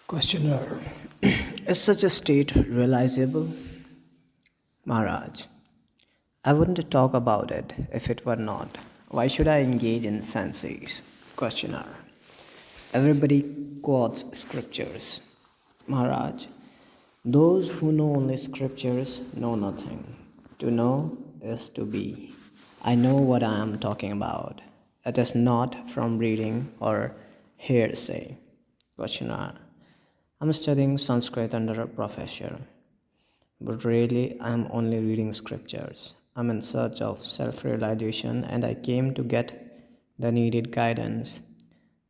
Questioner. Is such a state realizable? Maharaj. I wouldn't talk about it if it were not. Why should I engage in fancies? Questioner. Everybody quotes scriptures. Maharaj. Those who know only scriptures know nothing. To know is to be. I know what I am talking about. It is not from reading or hearsay. Questioner. I'm studying Sanskrit under a professor, but really I'm only reading scriptures. I'm in search of self realization and I came to get the needed guidance.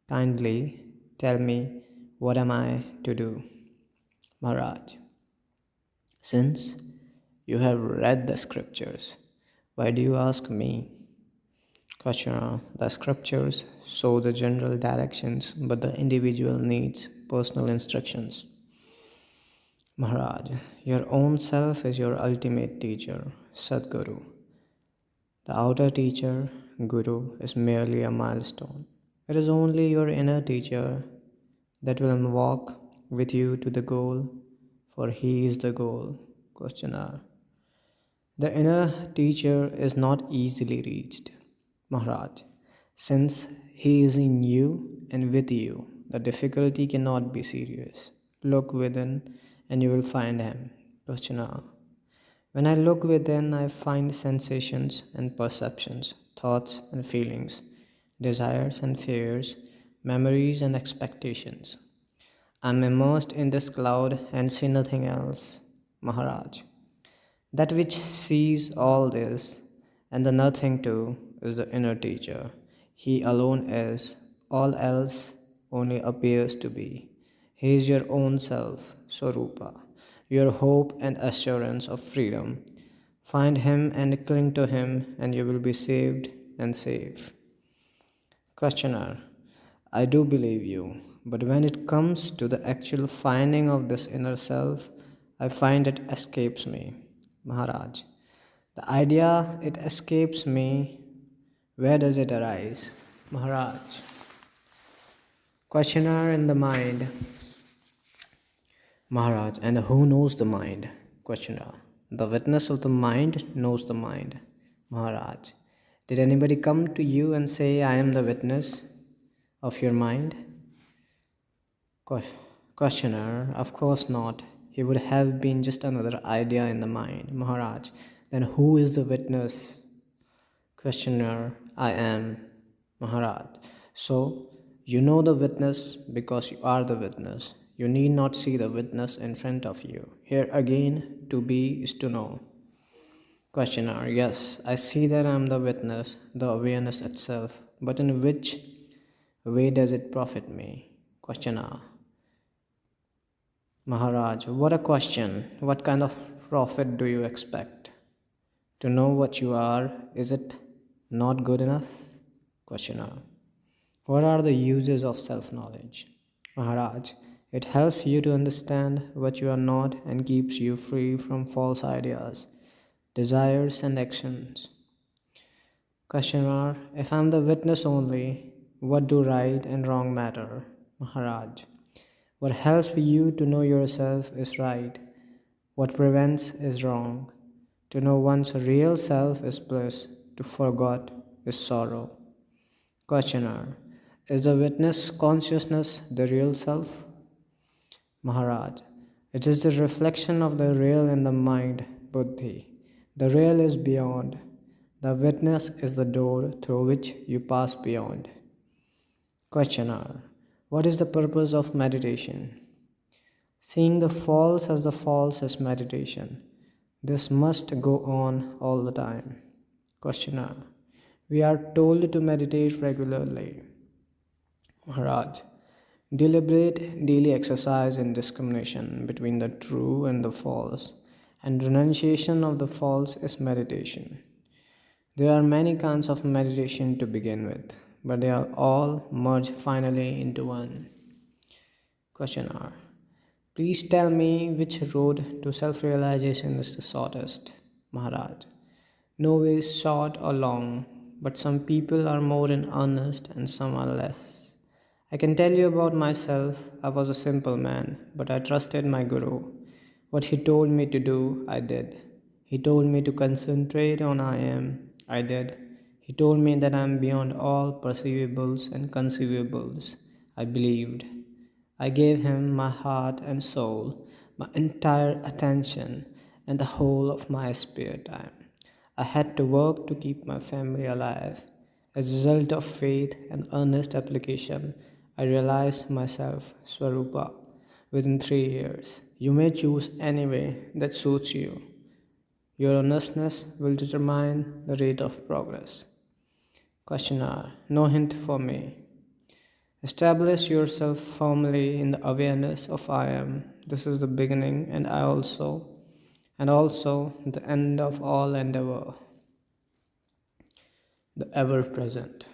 Kindly tell me what am I to do? Maharaj, since you have read the scriptures, why do you ask me? Questioner, the scriptures show the general directions, but the individual needs personal instructions. Maharaj, your own self is your ultimate teacher, Sadguru. The outer teacher, Guru, is merely a milestone. It is only your inner teacher that will walk with you to the goal, for he is the goal. Questioner. The inner teacher is not easily reached, Maharaj. Since he is in you and with you, the difficulty cannot be serious. Look within and you will find him. Questioner. When I look within, I find sensations and perceptions, thoughts and feelings, desires and fears, memories and expectations. I am immersed in this cloud and see nothing else, Maharaj. That which sees all this and the nothing too is the inner teacher. He alone is, all else only appears to be. He is your own self, Swarupa, your hope and assurance of freedom. Find him and cling to him, and you will be saved and safe. Questioner. I do believe you, but when it comes to the actual finding of this inner self, I find it escapes me. Maharaj. The idea it escapes me, where does it arise? Maharaj. Questioner in the mind. Maharaj. And who knows the mind? Questioner. The witness of the mind knows the mind. Maharaj. Did anybody come to you and say, I am the witness of your mind? Questioner. Of course not. He would have been just another idea in the mind. Maharaj. Then who is the witness? Questioner. I am. Maharaj. So, you know the witness because you are the witness. You need not see the witness in front of you. Here again, to be is to know. Questioner. Yes, I see that I am the witness, the awareness itself. But in which way does it profit me? Questioner. Maharaj, what a question. What kind of profit do you expect? To know what you are, is it not good enough? Questioner. What are the uses of self knowledge? Maharaj, it helps you to understand what you are not and keeps you free from false ideas, desires, and actions. Questioner, if I am the witness only, what do right and wrong matter? Maharaj, what helps you to know yourself is right, what prevents is wrong. To know one's real self is bliss, to forget is sorrow. Questioner, is the witness consciousness the real self? Maharaj, it is the reflection of the real in the mind, buddhi. The real is beyond. The witness is the door through which you pass beyond. Questioner, what is the purpose of meditation? Seeing the false as the false is meditation. This must go on all the time. Questioner, we are told to meditate regularly. Maharaj, deliberate daily exercise in discrimination between the true and the false, and renunciation of the false is meditation. There are many kinds of meditation to begin with, but they are all merge finally into one. Questioner, please tell me which road to self realization is the shortest. Maharaj, no way is short or long, but some people are more in earnest and some are less. I can tell you about myself. I was a simple man, but I trusted my guru. What he told me to do, I did. He told me to concentrate on I am, I did. He told me that I am beyond all perceivables and conceivables. I believed. I gave him my heart and soul, my entire attention, and the whole of my spare time. I had to work to keep my family alive. As a result of faith and earnest application, I realized myself Swarupa within 3 years. You may choose any way that suits you. Your earnestness will determine the rate of progress. Questioner: no hint for me. Establish yourself firmly in the awareness of I am. This is the beginning and also the end of all endeavor, the ever present.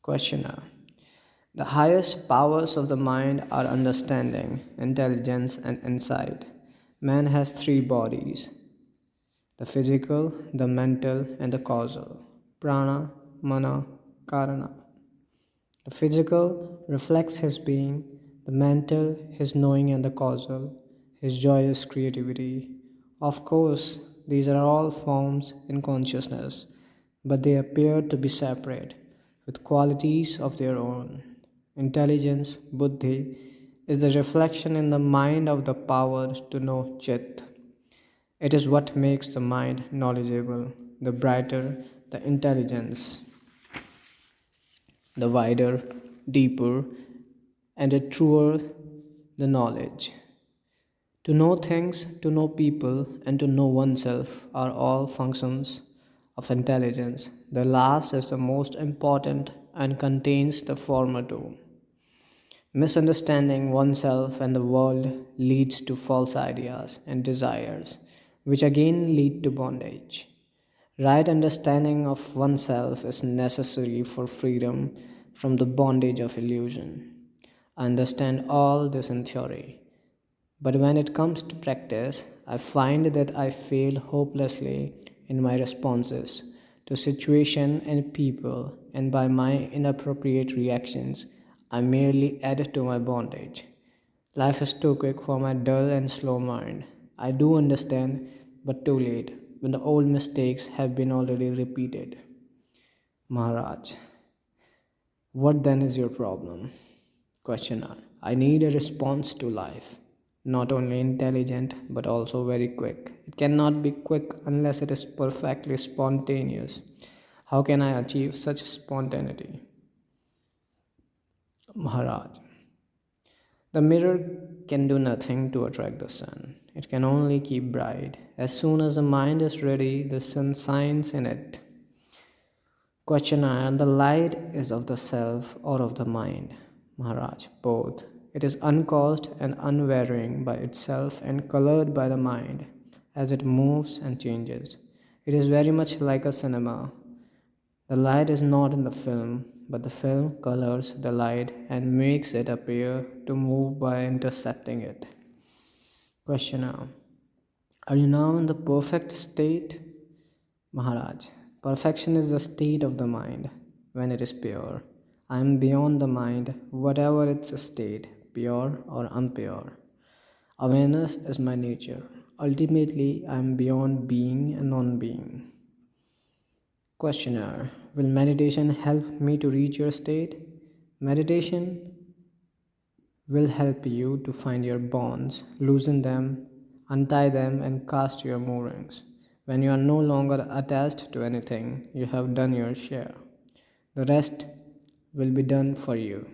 Questioner: the highest powers of the mind are understanding, intelligence, and insight. Man has three bodies: the physical, the mental, and the causal. Prana, Mana, Karana. The physical reflects his being, the mental, his knowing, and the causal, his joyous creativity. Of course, these are all forms in consciousness, but they appear to be separate, with qualities of their own. Intelligence, buddhi, is the reflection in the mind of the power to know chit. It is what makes the mind knowledgeable. The brighter the intelligence, the wider, deeper, and the truer the knowledge. To know things, to know people, and to know oneself are all functions of intelligence. The last is the most important and contains the former two. Misunderstanding oneself and the world leads to false ideas and desires, which again lead to bondage. Right understanding of oneself is necessary for freedom from the bondage of illusion. I understand all this in theory, but when it comes to practice, I find that I fail hopelessly in my responses to situation and people, and by my inappropriate reactions, I merely add to my bondage. Life is too quick for my dull and slow mind. I do understand, but too late, when the old mistakes have been already repeated. Maharaj, what then is your problem? Questioner: I need a response to life. Not only intelligent, but also very quick. It cannot be quick unless it is perfectly spontaneous. How can I achieve such spontaneity? Maharaj, the mirror can do nothing to attract the sun. It can only keep bright. As soon as the mind is ready, the sun shines in it. Questioner: the light is of the self or of the mind? Maharaj: both. It is uncaused and unvarying by itself and colored by the mind as it moves and changes. It is very much like a cinema. The light is not in the film, but the film colors the light and makes it appear to move by intercepting it. Questioner: are you now in the perfect state? Maharaj: perfection is the state of the mind when it is pure. I am beyond the mind, whatever its state, pure or impure. Awareness is my nature. Ultimately, I am beyond being and non being. Questioner: will meditation help me to reach your state? Meditation will help you to find your bonds, loosen them, untie them, and cast your moorings. When you are no longer attached to anything, you have done your share. The rest will be done for you.